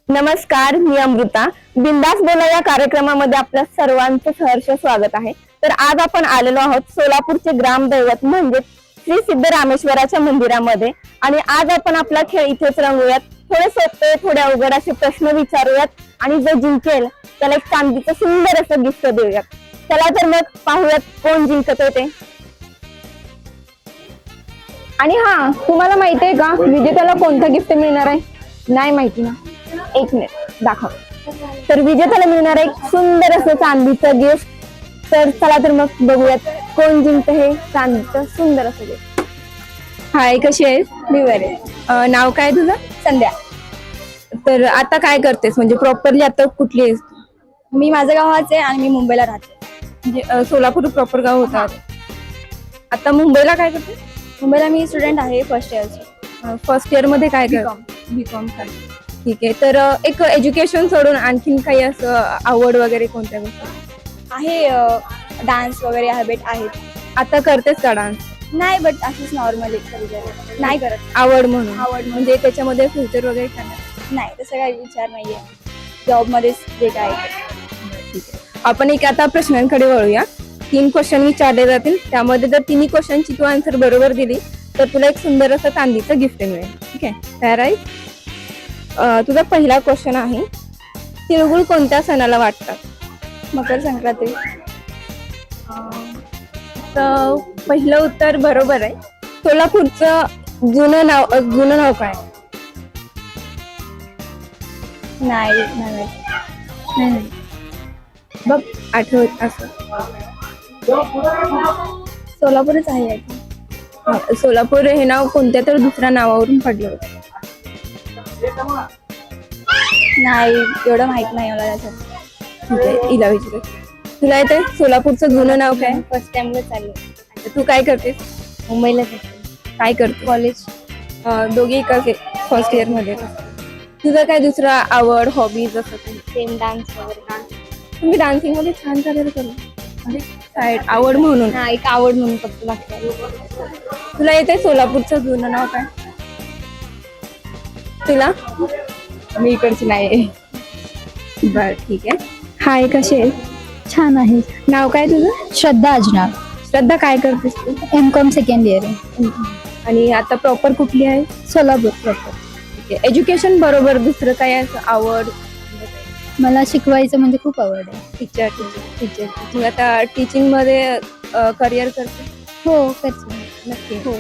नमस्कार, मी अमृता. बिंदास बोला या कार्यक्रमामध्ये आपल्या सर्वांचं सहर्ष स्वागत आहे. तर आज आपण आलेलो आहोत सोलापूरचे ग्रामदैवत म्हणजे श्री सिद्धरामेश्वराच्या मंदिरामध्ये आणि आज आपण आपला खेळ इथेच रंगूयात. थोडे सोपे थोडे अवघड असे प्रश्न विचारूयात आणि जो जिंकेल त्याला एक चांदीचं सुंदर असं गिफ्ट देऊयात. चला तर मग पाहूयात कोण जिंकत होते. आणि हा, तुम्हाला माहिती आहे का विजेत्याला कोणतं गिफ्ट मिळणार आहे? नाही माहिती ना? एक मिनिट दाखव. तर विजेत्याला मिळणार आहे एक सुंदर असं चांदीचं गिफ्ट. तर चला तर मग बघूयात कोण जिंकत हे चांदीचं सुंदर असं गिफ्ट. हाय, कशी आहेस? मी बरे. नाव काय तुझं? संध्या. तर आता काय करतेस, म्हणजे प्रॉपरली आता कुठली आहेस? मी माझं गाव हाच आहे आणि मी मुंबईला राहते. म्हणजे सोलापूर प्रॉपर गाव होता. आता मुंबईला काय करते? मुंबईला मी स्टुडंट आहे फर्स्ट इयरची. फर्स्ट इयर मध्ये काय कर? बीकॉम. ठीक आहे. तर एक एज्युकेशन सोडून आणखीन काही असं आवड वगैरे कोणत्या गोष्टी आहे? डान्स वगैरे हॅबिट आहेत. आता करतेस का डान्स? नाही, बट अशीच नॉर्मली नाही करत. आवड म्हणून? आवड म्हणजे त्याच्यामध्ये फ्युचर वगैरे करणार? नाही, तसं काही विचार नाहीये. जॉब मध्येच जे काय आहे. ठीक आहे. आपण एक आता प्रश्नांकडे वळूया. 3 क्वेश्चन विचारले जातील. त्यामध्ये जर 3 क्वेश्चनची तू आन्सर बरोबर दिली तर तुला एक सुंदर असं चांदीचं गिफ्ट मिळेल. ठीक आहे, तयार आहे? तुझा पहिला क्वेश्चन आहे, तिळगुळ कोणत्या सणाला वाटतात? मकर संक्रांती. तर पहिलं उत्तर बरोबर आहे. सोलापूरचं जुनं नाव काय? नाही. बघ, आठवत असं. सोलापूरच आहे. सोलापूर हे नाव कोणत्या तर दुसऱ्या नावावरून पडलं होतं. नाही, एवढं माहित नाही मला त्याच्यात. ठीक आहे, इला विचार. तुला येते सोलापूरचं जुनं नाव काय? फर्स्ट टाइमला चालू. अच्छा, तू काय करतेस? मुंबईला काय करते? कॉलेज. दोघी एकाच फर्स्ट इयर मध्ये. तुझं काय दुसरा आवड हॉबीज असं काही? सेम डान्स वगैरे. तुम्ही डान्सिंग मध्ये छान करेल करू म्हणजे साईड आवड म्हणून? हा, एक आवड म्हणून फक्त लागते. तुला येते सोलापूरचं जुनं नाव काय? तुला? मी इकडची नाही. बर, ठीक आहे. हाय, कशी आहे? छान आहे. नाव काय तुझं? श्रद्धा अजनाव. श्रद्धा, काय करतेस तू? M.Com सेकंड इयर आहे. आणि आता प्रॉपर कुठली आहे? सोलापूर प्रॉपर. ठीक आहे. एज्युकेशन बरोबर दुसरं काय असं आवड? मला शिकवायचं म्हणजे खूप आवड आहे. टीचर. तू आता टीचिंग मध्ये करिअर करते? हो, करते. नक्की. हो,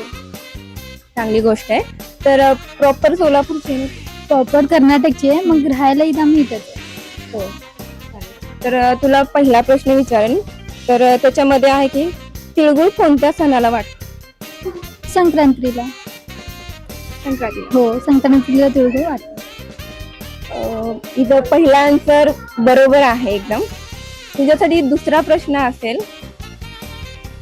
चांगली गोष्ट आहे. तर प्रॉपर सोलापूरची? प्रॉपर कर्नाटकची आहे, मग राहायला इथं आम्ही इथंच आहे. हो. तर तुला पहिला प्रश्न विचारेन. तर त्याच्यामध्ये आहे की तिळगुळ कोणत्या सणाला वाटतं? संक्रांतीला. संक्रांती. हो, संक्रांतीला तिळगुळ वाटतं. इथं पहिला आन्सर बरोबर आहे एकदम. तुझ्यासाठी दुसरा प्रश्न असेल,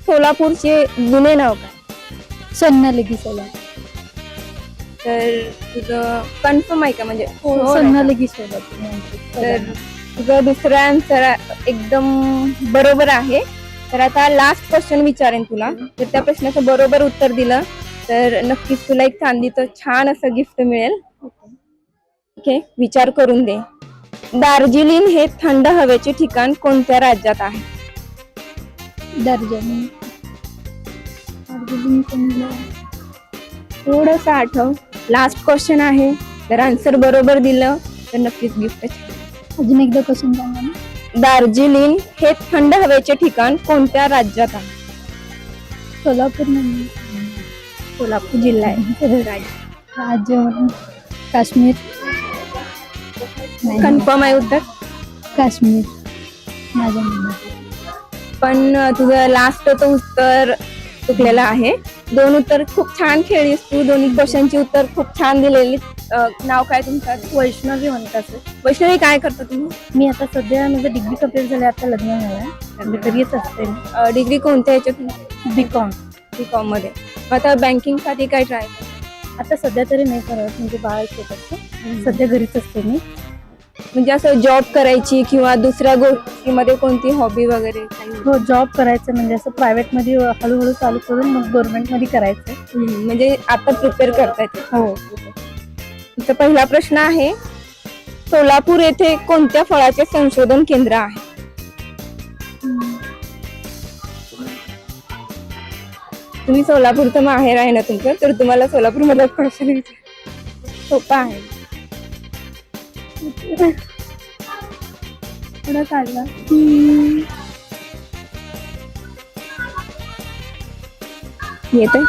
सोलापूरचे जुने नाव काय? सोन्नालिकी सोलापूर. तर तुझं कन्फर्म आहे का? म्हणजे सोन्नालिकी सोलापूर. तर तुझं दुसरा आन्सर एकदम बरोबर आहे. तर आता लास्ट क्वेश्चन विचारेन तुला. तर त्या प्रश्नाचं बरोबर उत्तर दिलं तर नक्कीच तुला एक चांदीचं छान असं गिफ्ट मिळेल. ओके, विचार करून दे. दार्जिलिंग हे थंड हवेचे ठिकाण कोणत्या राज्यात आहे? दार्जिलिंग. थोडंसं आठव. लास्ट क्वेश्चन आहे. जर आन्सर बरोबर दिलं तर नक्कीच गिफ्ट. अजून एकदा क्वेश्चन सांगा ना. दार्जिलिंग हे थंड हवेचे ठिकाण कोणत्या राज्यात आहे? सोलापूर म्हणजे सोलापूर जिल्हा आहे. राज्य काश्मीर. कन्फर्म आहे उत्तर? काश्मीर माझ्या मनात. पण तुझं लास्टचं उत्तर चुकलेलं आहे. 2 उत्तर खूप छान खेळलीस तू. दोन्ही क्वेश्चनची उत्तर खूप छान दिलेली. नाव काय तुमचं? वैष्णवी म्हणतात. वैष्णवी, काय करता तुम्ही? मी आता सध्या माझं डिग्री कंप्लीट झालं, आता लग्न झालंय. घरीच असते. डिग्री कोणत्या ह्याच्यात? बीकॉम मध्ये. आता बँकिंग साठी काय ट्राय? आता सध्या तरी नाही करत, म्हणजे बाळ असतं. सध्या घरीच असते मी. म्हणजे असं जॉब करायची किंवा दुसऱ्या गोष्टीमध्ये कोणती हॉबी वगैरे? हो, जॉब करायचं म्हणजे असं प्रायव्हेट मध्ये हळूहळू चालू करून मग गव्हर्नमेंट मध्ये करायचं. म्हणजे आता प्रिपेअर करतायत? हो. पहिला प्रश्न आहे, सोलापूर येथे कोणत्या फळाचे संशोधन केंद्र आहे? तुम्ही सोलापूरचं माहेर आहे ना तुमचं, तर तुम्हाला सोलापूर मधला प्रश्न सोपा आहे. थोडा काढला. येते.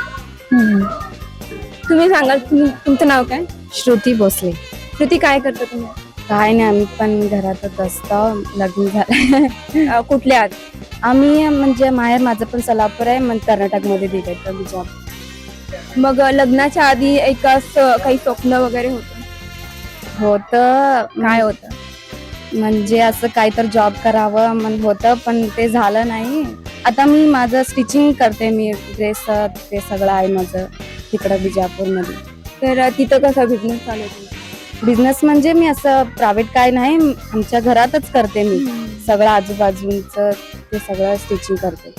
तुम्ही सांगाल तुमचं नाव काय? श्रुती भोसले. श्रुती, काय करता तुम्ही? काय नाही, आम्ही पण घरातच असतो. लग्न झालं. कुठल्या आहात? आम्ही म्हणजे माहेर माझं पण सोलापूर आहे, मग कर्नाटकमध्ये दिले तर जॉब. मग लग्नाच्या आधी एक असं काही स्वप्न वगैरे होतं? होतं. काय होतं? म्हणजे असं काही तर जॉब करावं मन होतं, पण ते झालं नाही. आता मी माझं स्टिचिंग करते, मी ड्रेस ते सगळं आहे माझं तिकडं बिजापूरमध्ये. तर तिथं कसा बिझनेस चालवतो? बिझनेस म्हणजे मी असं प्रायव्हेट काय नाही, आमच्या घरातच करते मी सगळं आजूबाजूचं ते सगळं स्टिचिंग करते.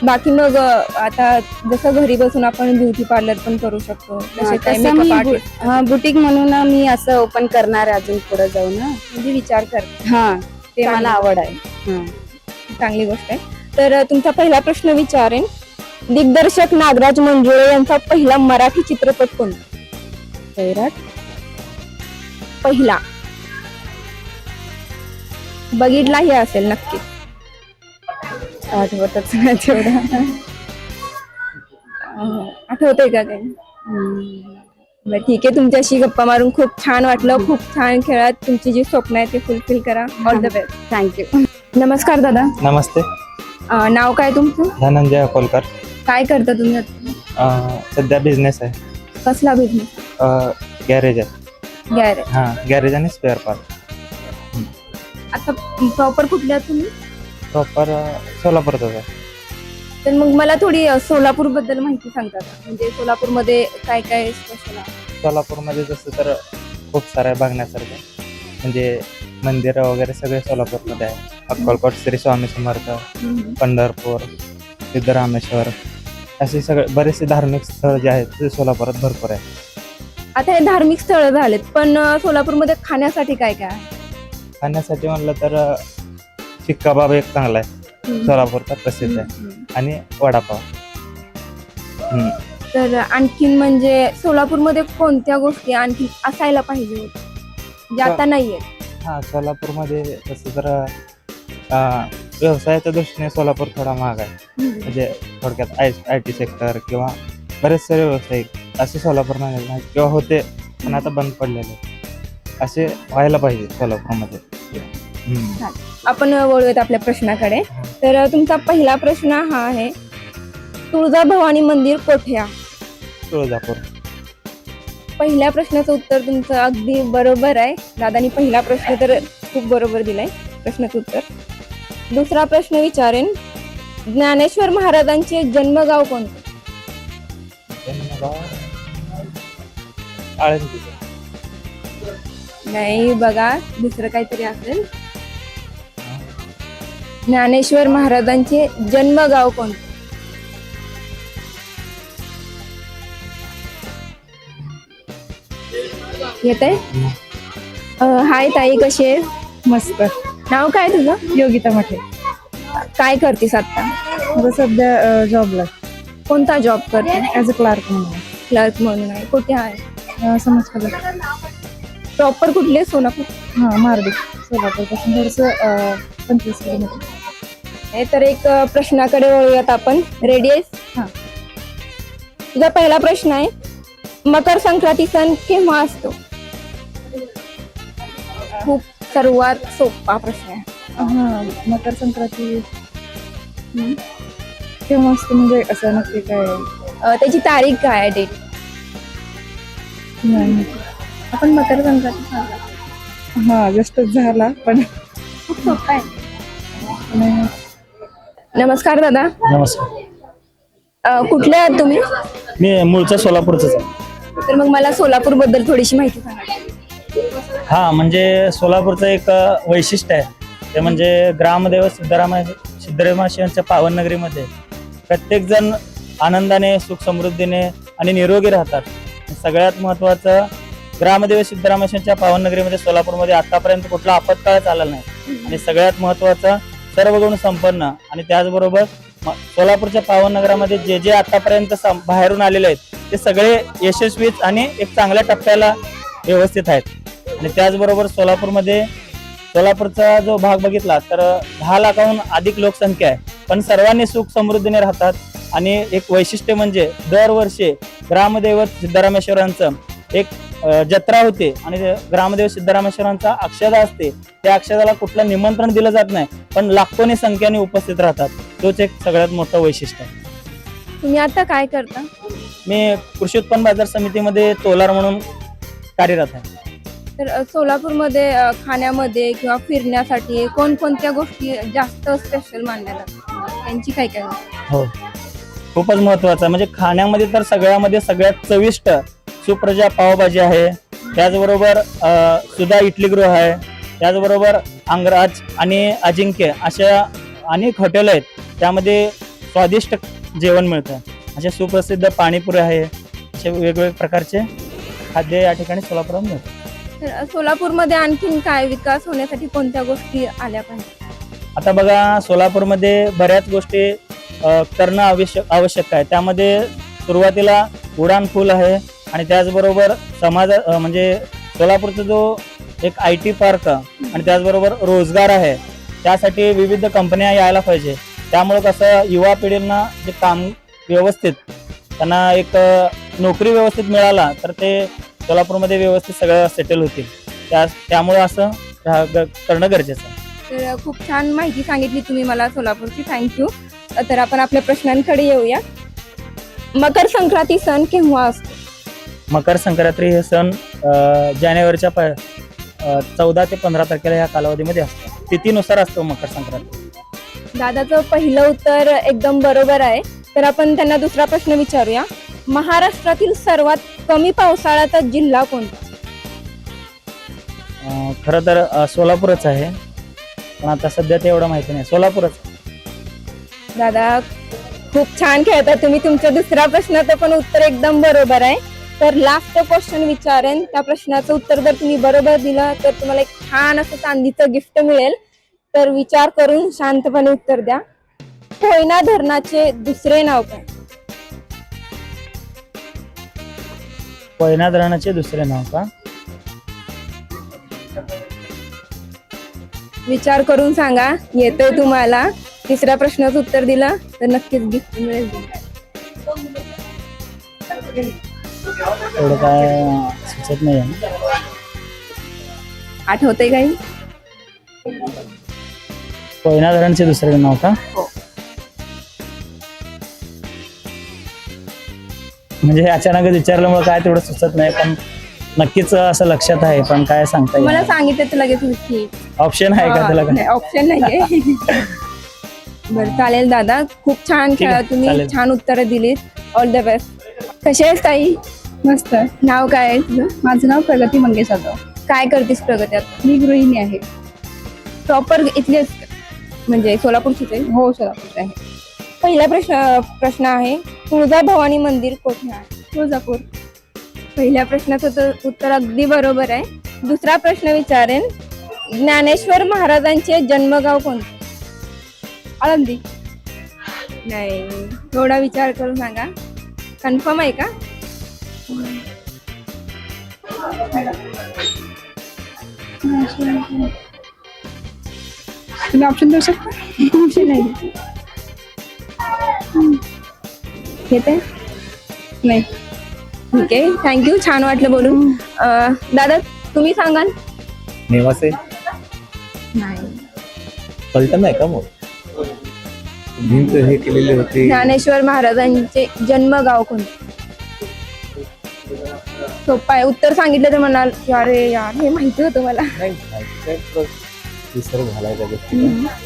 बाकी मग आता जसं घरी बसून आपण ब्युटी पार्लर पण करू शकतो, तसे काही तसं makeup मी artist बुटीक म्हणून मी असं ओपन करणार आहे अजून पुढे जाऊन. म्हणजे विचार कर. हा, ते चांगली मला आवड आहे. हा. चांगली गोष्ट आहे. तर तुमचा पहिला प्रश्न विचारेन. दिग्दर्शक नागराज मंजुळे यांचा पहिला मराठी चित्रपट कोणता? सैराट. पहिला बघितलाही असेल नक्की. आठवतच नाही तेवढं. आठवतंय का काही? बरं, ठीक आहे. तुमच्याशी गप्पा मारून खूप छान वाटलं. खूप छान खेळात. तुमची जी स्वप्न आहे ते फुलफिल करा. All the best. थँक्यू. नमस्कार दादा. नमस्ते. नाव काय तुमचं? धनंजय अकोलकर. काय करता तुम्ही आता? सध्या बिझनेस आहे. कसला बिझनेस? गॅरेज आहे. गॅरेज. हां, गॅरेज आणि स्पेअर पार्ट. आता प्रॉपर कुठल्या आहात तुम्ही? प्रॉपर सोलापूरचाच आहे. तर मग मला थोडी सोलापूर बद्दल माहिती सांगता का? म्हणजे सोलापूरमध्ये काय काय स्पेशल आहे? सोलापूरमध्ये जसं तर खूप सारं आहे बघण्यासारखं. म्हणजे मंदिरं वगैरे सगळे सोलापूरमध्ये आहे. अक्कलकोट, श्री स्वामी समर्थ, पंढरपूर, सिद्धरामेश्वर, असे सगळे बरेचसे धार्मिक स्थळ जे आहेत ते सोलापुरात भरपूर आहे. आता हे धार्मिक स्थळ झालेत, पण सोलापूरमध्ये खाण्यासाठी काय काय आहे? खाण्यासाठी म्हणलं तर शिक्काबाब एक चांगला आहे, सोलापूरचा प्रसिद्ध आहे, आणि वडापाव. तर आणखीन म्हणजे सोलापूरमध्ये कोणत्या गोष्टी आणखी असायला पाहिजे जे आता नाहीये? हां, सोलापूरमध्ये तसं तर व्यवसायाच्या दृष्टीने सोलापूर थोडा महाग आहे. म्हणजे थोडक्यात IT सेक्टर किंवा बरेचसे व्यावसायिक असे सोलापूरमध्ये नाही किंवा होते, पण आता बंद पडलेले. असे व्हायला पाहिजे सोलापूरमध्ये. आपण वळूयात आपल्या प्रश्नाकडे. तर तुमचा पहिला प्रश्न हा आहे, तुळजाभवानी मंदिर कोठे आहे? तुळजापूर. पहिल्या प्रश्नाचं उत्तर तुमचं अगदी बरोबर आहे. दादानी पहिला प्रश्न तर खूप बरोबर दिलाय प्रश्नाचं उत्तर. दुसरा प्रश्न विचारेन. ज्ञानेश्वर महाराजांचे जन्मगाव कोणते? जन्मगाव आळंदी. नाही, बघा दुसरं काहीतरी असेल. ज्ञानेश्वर महाराजांचे जन्मगाव कोणते? येते. हाय ताई, कशी आहे? मस्त. नाव काय तुझं? योगिता म्हटले. काय करतेस आता? आता सध्या जॉबला कोणता जॉब करते? ॲज अ क्लार्क म्हणून. क्लर्क म्हणून आहे. कुठे आहे? समाज कल्याण. प्रॉपर कुठले? सोलापूर. हां, मारडी. सोलापूर पासून थोडंसं 25 किलोमीटर. हे तर एक प्रश्नाकडे वळूयात आपण. रेडी आहेस? हां. तुझा पहिला प्रश्न आहे, मकर संक्रांती सण केव्हा असतो? खूप सर्वात सोपा प्रश्न आहे. हां, मकर संक्रांती केव्हा असते म्हणजे असं नक्की काय? त्याची तारीख काय आहे? डेट? नाही. आपण मकर संक्रांती सांगा. हां, जस्टच झाला पण खूप सोपा आहे. नाही. नमस्कार दादा. नमस्कार. कुठले आहात तुम्ही? मी मूळचा सोलापूरचाच आहे. तर मग मला सोलापूर बद्दल थोडीशी माहिती सांगा. हा, म्हणजे सोलापूरचं एक वैशिष्ट्य आहे ते म्हणजे ग्रामदेव सिद्धरामेश्वरांच्या पावन नगरीमध्ये प्रत्येक जण आनंदाने, सुख समृद्धीने आणि निरोगी राहतात. सगळ्यात महत्त्वाचं ग्रामदेव सिद्धरामेश्वरच्या पावननगरीमध्ये सोलापूरमध्ये आतापर्यंत कुठला आपत्काळ आलेला नाही आणि सगळ्यात महत्वाचं सर्व गुण संपन्न आणि त्याचबरोबर सोलापूरच्या पावननगरामध्ये जे जे आतापर्यंत बाहेरून आलेले आहेत ते सगळे यशस्वीच आणि एक चांगल्या टप्प्याला व्यवस्थित आहेत आणि त्याचबरोबर सोलापूरचा जो भाग बघितला तर 10 लाखाहून अधिक लोकसंख्या आहे, पण सर्वांनी सुख समृद्धीने राहतात आणि एक वैशिष्ट्य म्हणजे दरवर्षी ग्रामदैवत सिद्धरामेश्वरांचं एक जत्रा होते आणि ग्रामदेव सिद्धरामेश्वरांचा अक्षदा असते. त्या अक्षदाला कुठलं निमंत्रण दिलं जात नाही, पण लाखोनी संख्येने उपस्थित राहतात. तोच एक सगळ्यात मोठं वैशिष्ट्य आहे. तुम्ही आता काय करता? मी कृषी उत्पन्न बाजार समितीमध्ये तोलार म्हणून कार्यरत आहे. तर सोलापूरमध्ये खाण्यामध्ये किंवा फिरण्यासाठी कोणकोणत्या गोष्टी जास्त स्पेशल मानल्या जातात, त्यांची काय काय? हो, खूपच महत्वाचं म्हणजे खाण्यामध्ये तर सगळ्यामध्ये सगळ्यात चविष्ट सुप्रजा पावभाजी आहे, त्याचबरोबर सुधा इडलीगृह आहे, त्याचबरोबर अंगराज आणि अजिंक्य अशा अनेक हॉटेल आहेत, त्यामध्ये स्वादिष्ट जेवण मिळतं. असे सुप्रसिद्ध पाणीपुरी आहे, असे वेगवेगळ्या प्रकारचे खाद्य या ठिकाणी सोलापुरात मिळतात. तर सोलापूरमध्ये आणखीन काय विकास होण्यासाठी कोणत्या गोष्टी आल्या पाहिजे? आता बघा, सोलापूरमध्ये बऱ्याच गोष्टी करणं आवश्यक आहे. त्यामध्ये सुरुवातीला उडान पूल आहे आणि त्याचबरोबर म्हणजे सोलापूरचा जो एक IT पार्क आणि त्याचबरोबर रोजगार आहे, त्यासाठी विविध कंपन्या यायला पाहिजे. त्यामुळे कसं युवा पिढींना जे काम व्यवस्थित त्यांना एक नोकरी व्यवस्थित मिळाला तर ते सोलापूरमध्ये व्यवस्थित सगळं सेटल होतील. त्यामुळे असं करणं गरजेचं आहे. तर खूप छान माहिती सांगितली तुम्ही मला सोलापूरची, थँक्यू. तर आपण आपल्या प्रश्नांकडे येऊया. मकर संक्रांती सण केव्हा असतो? मकर संक्रांती हे सण जानेवारीच्या 14 ते 15 तारखेला या कालावधीमध्ये असतो. तिथीनुसार असतो मकर संक्रांती. दादाचं पहिलं उत्तर एकदम बरोबर आहे. तर आपण त्यांना दुसरा प्रश्न विचारूया. महाराष्ट्रातील सर्वात कमी पावसाळ्याचा जिल्हा कोणता? खरं तर सोलापूरच आहे, पण आता सध्या ते एवढं माहिती नाही. सोलापूरच. दादा खूप छान खेळता तुम्ही. तुमच्या दुसऱ्या प्रश्नाचं पण उत्तर एकदम बरोबर आहे. तर लास्ट क्वेश्चन विचारेन, त्या प्रश्नाचं उत्तर जर तुम्ही बरोबर दिलं तर तुम्हाला एक छान असं चांदीचं गिफ्ट मिळेल. तर विचार करून शांतपणे उत्तर द्या. कोयना धरणाचे दुसरे नाव काय? कोयना धरणाचे दुसरे नाव का? विचार करून सांगा, येतोय तुम्हाला. तिसऱ्या प्रश्नाचं उत्तर दिलं तर नक्कीच गिफ्ट मिळेल. एवढं काय सुचत नाही आहे. आठवतंय काही? कोयना धरणचे दुसरे नाव का? म्हणजे अचानकच विचारल्यामुळे काय तेवढं सुचत नाही, पण नक्कीच असं लक्षात आहे, पण काय सांगता मला येईल. सांगितलं तर लगेच नक्की. ऑप्शन आहे का त्याला? काय ऑप्शन नाहीये. बरं चालेल दादा, खूप छान ठीक खेळा आहे, तुम्ही, चालेल. छान उत्तरं दिलीत. All the best. कशी आहेस ताई? मस्त. नाव काय आहे तुझं? माझं नाव प्रगती मंगेश जाधव. काय करतेस प्रगत्यात? मी गृहिणी आहे. प्रॉपर इथलेच म्हणजे सोलापूरचीच आहे? हो, सोलापूर आहे. पहिला प्रश्न आहे, तुळजाभवानी मंदिर कोठे आहे? तुळजापूर. पहिल्या प्रश्नाचं उत्तर अगदी बरोबर आहे. दुसरा प्रश्न विचारेन, ज्ञानेश्वर महाराजांचे जन्मगाव कोणते? आळंदी. नाही, थोडा विचार करून सांगा. कन्फर्म आहे का? तुम्ही ऑप्शन देऊ शकता? ऑप्शन नाही घेते? नाही. ठीक आहे, थँक्यू. छान वाटलं बोलून. दादा तुम्ही सांगाल? नेवासे. नाही. पलटण आहे का मग? भिंत हे केलेले होते. ज्ञानेश्वर महाराजांचे जन्मगाव कोणते? सोपं आहे. उत्तर सांगितलं तर म्हणाल की अरे यार हे माहिती होतं मला. नाही काय विसर झालाय त्या गोष्टीला.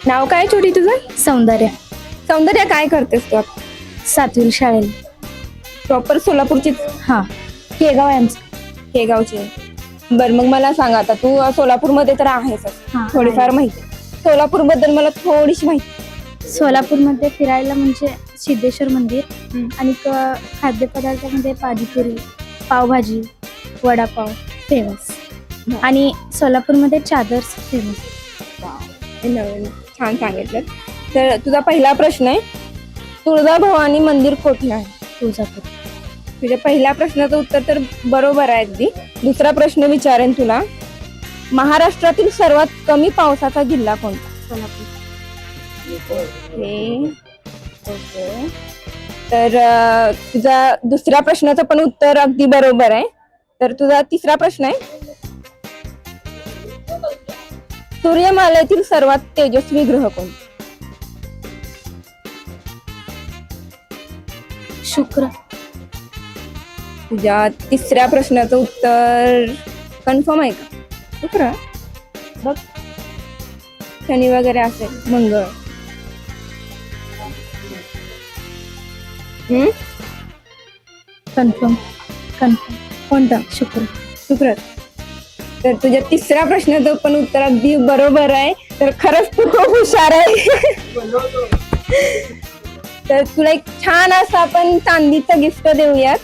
नाव काय छोटी तुझं? सौंदर्य. सौंदर्य, काय करतेस तू? 7वी शाळेत. प्रॉपर सोलापूरचीच? हा. केगाव आहे आमचं. हे गावचे. बर, मग मला सांगा, आता तू सोलापूरमध्ये तर आहेस, हा, थोडीफार माहिती. सोलापूर बद्दल मला थोडीशी माहिती. सोलापूरमध्ये फिरायला म्हणजे सिद्धेश्वर मंदिर, आणि खाद्यपदार्थामध्ये पाणीपुरी, पावभाजी, वडापाव फेमस आणि सोलापूरमध्ये चादर्स फेमस. हे नवीन छान सांगितलं. तर तुझा पहिला प्रश्न आहे, तुळजाभवानी मंदिर कुठे आहे? तुळजापूर. तुझ्या पहिल्या प्रश्नाचं उत्तर तर बरोबर आहे अगदी. दुसरा प्रश्न विचारेन तुला, महाराष्ट्रातील सर्वात कमी पावसाचा जिल्हा कोणता? सोलापूर. ओके. तर तुझा दुसऱ्या प्रश्नाचं पण उत्तर अगदी बरोबर आहे. तर तुझा तिसरा प्रश्न आहे, सूर्यमालेतील सर्वात तेजस्वी ग्रह कोणता? शुक्र. तुझ्या तिसऱ्या प्रश्नाचं उत्तर कन्फर्म आहे का? शुक्र. बघ, शनी वगैरे असेल, मंगळ. कन्फर्म. कोणता? शुक्र. शुक्र. तर तुझ्या तिसऱ्या प्रश्नाचं पण उत्तर अगदी बरोबर आहे. तर खरंच तू खूप हुशार आहे. तर तुला एक छान असं आपण चांदीचं गिफ्ट देऊयात.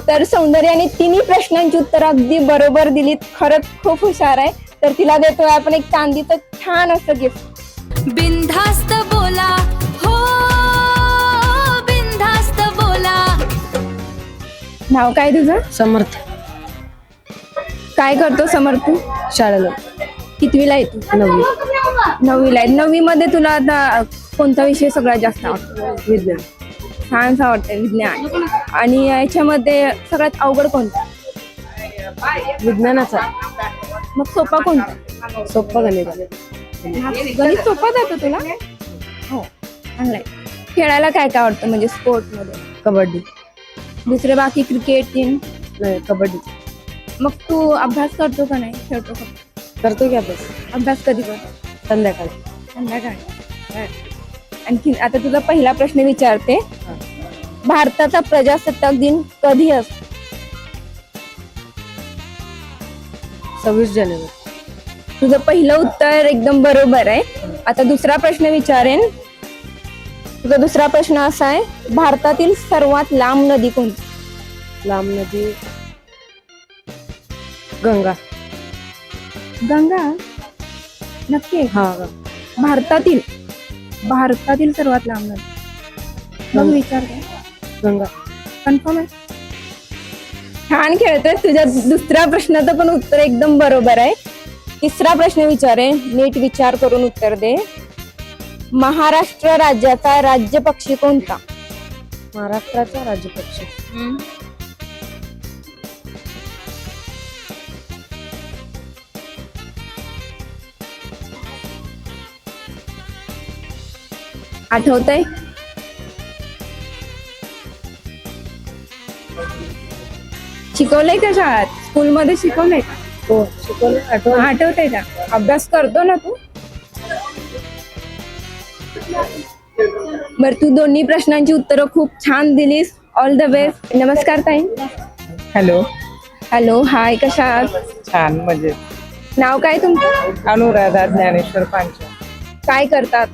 तर सौंदर्याने तिन्ही प्रश्नांची उत्तर अगदी बरोबर दिलीत. खरंच खूप हुशार आहे. तर तिला देतोय आपण एक चांदीचं छान असं गिफ्ट. बिनधास्त बोला हो, बिनधास्त बोला. नाव काय तुझं? समर्थ. काय करतो समर्थ तू? शाळेला कितवीला आहे तू? 9वी. 9वीला आहे. 9वी मध्ये तुला आता कोणता विषय सगळ्यात जास्त आवडतो? विज्ञान. छानसा वाटतं विज्ञान. आणि याच्यामध्ये सगळ्यात अवघड कोणता? विज्ञानाचा. मग सोपा कोणता? सोप्पा गणित. गणित सोपा जातो तुला? हो, चांगलाय. खेळायला काय काय आवडतं म्हणजे स्पोर्ट मध्ये? कबड्डी. दुसरे बाकी क्रिकेट टीम? नाही, कबड्डी. मग तू अभ्यास करतो का नाही? खेळतो का? करतो की अभ्यास. अभ्यास कधी करतो? संध्याकाळी. संध्याकाळी. आणखी आता तुझा पहिला प्रश्न विचारते, भारताचा प्रजासत्ताक दिन कधी असतो? 26 जानेवारी. तुझं पहिलं उत्तर एकदम बरोबर आहे. आता दुसरा प्रश्न विचारेन. तुझा दुसरा प्रश्न असा आहे, भारतातील सर्वात लांब नदी कोणती? लांब नदी गंगा. गंगा. नक्की? हा. भारतातील सर्वात लांब नदी. मग विचार कर. गंगा. कन्फर्म आहे? छान खेळतोय. तुझ्या दुसऱ्या प्रश्नाचं पण उत्तर एकदम बरोबर आहे. तिसरा प्रश्न विचारे, नीट विचार करून उत्तर दे. महाराष्ट्र राज्याचा राज्य पक्षी कोणता? महाराष्ट्राचा राज्यपक्षी आठवतंय? शिकवलंय का शाळेत? स्कूलमध्ये शिकवलंय का? हो, शिकवलं. आठवतंय का? अभ्यास करतो ना तू? बर, तू दोन्ही प्रश्नांची उत्तरं खूप छान दिलीस. All the best. नमस्कार ताई. हॅलो. हॅलो, हाय, कशा आहात? छान, म्हणजे नाव काय तुमचं? अनुराधा ज्ञानेश्वर पांचाळ. काय करतात?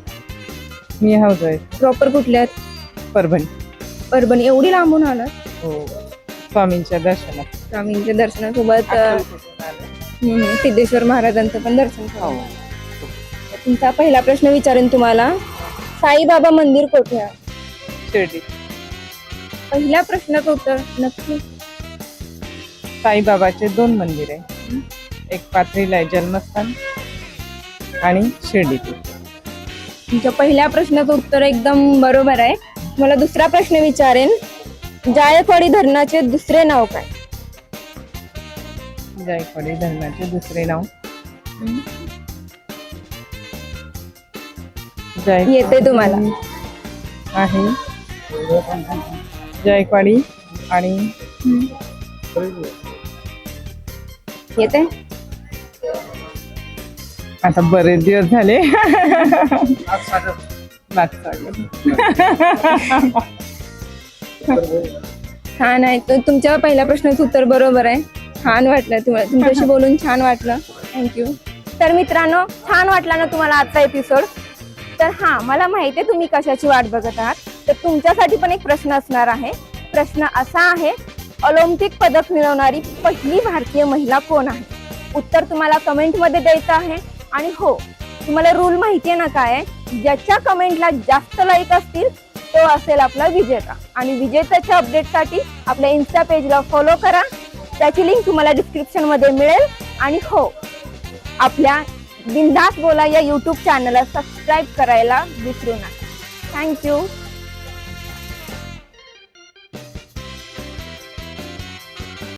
मी house wife. Proper कुठल्यात? Parbhani. Parbhani. एवढी लांबून आलात? हो, स्वामींच्या दर्शनात. स्वामींच्या दर्शनासोबत सिद्धेश्वर महाराजांचं पण दर्शन करू. तुमचा पहिला प्रश्न विचारेन तुम्हाला, साईबाबा मंदिर कुठे आहे? शिर्डी. पहिल्या प्रश्नाचं उत्तर नक्की? साईबाबाचे 2 मंदिर आहे, एक पाथरीला आहे जन्मस्थान आणि शिर्डीत. तुमच्या पहिल्या प्रश्नाचं उत्तर एकदम बरोबर आहे. मला दुसरा प्रश्न विचारेन, जायकवाडी धरणाचे दुसरे नाव काय? जायकवाडी धरणाचे दुसरे नाव येते तुम्हाला? आहे जायकवाडी आणि येते? आता बरेच दिवस झाले. छान आहे. तर तुमच्या पहिल्या प्रश्नाचं उत्तर बरोबर आहे. छान वाटलं तुम्हाला, तुमच्याशी बोलून छान वाटलं. थँक्यू. तर मित्रांनो, छान वाटला ना तुम्हाला आजचा एपिसोड? तर हा, मला माहिती आहे तुम्ही कशाची वाट बघत आहात. तर तुमच्यासाठी पण एक प्रश्न असणार आहे. प्रश्न असा आहे, ऑलिम्पिक पदक मिळवणारी पहिली भारतीय महिला कोण आहे? उत्तर तुम्हाला कमेंटमध्ये द्यायचं आहे. आणि हो, तुम्हाला रूल माहिती आहे ना काय आहे? ज्याच्या कमेंटला जास्त लाईक असतील तो असेल आपला विजेता. आणि विजेत्याच्या अपडेटसाठी आपल्या इन्स्टा पेजला फॉलो करा. त्याची लिंक तुम्हाला डिस्क्रिप्शन मध्ये मिळेल. आणि हो, आपल्या बिंदास बोला या यूट्यूब चॅनलला सबस्क्राईब करायला विसरू नका. थँक्यू.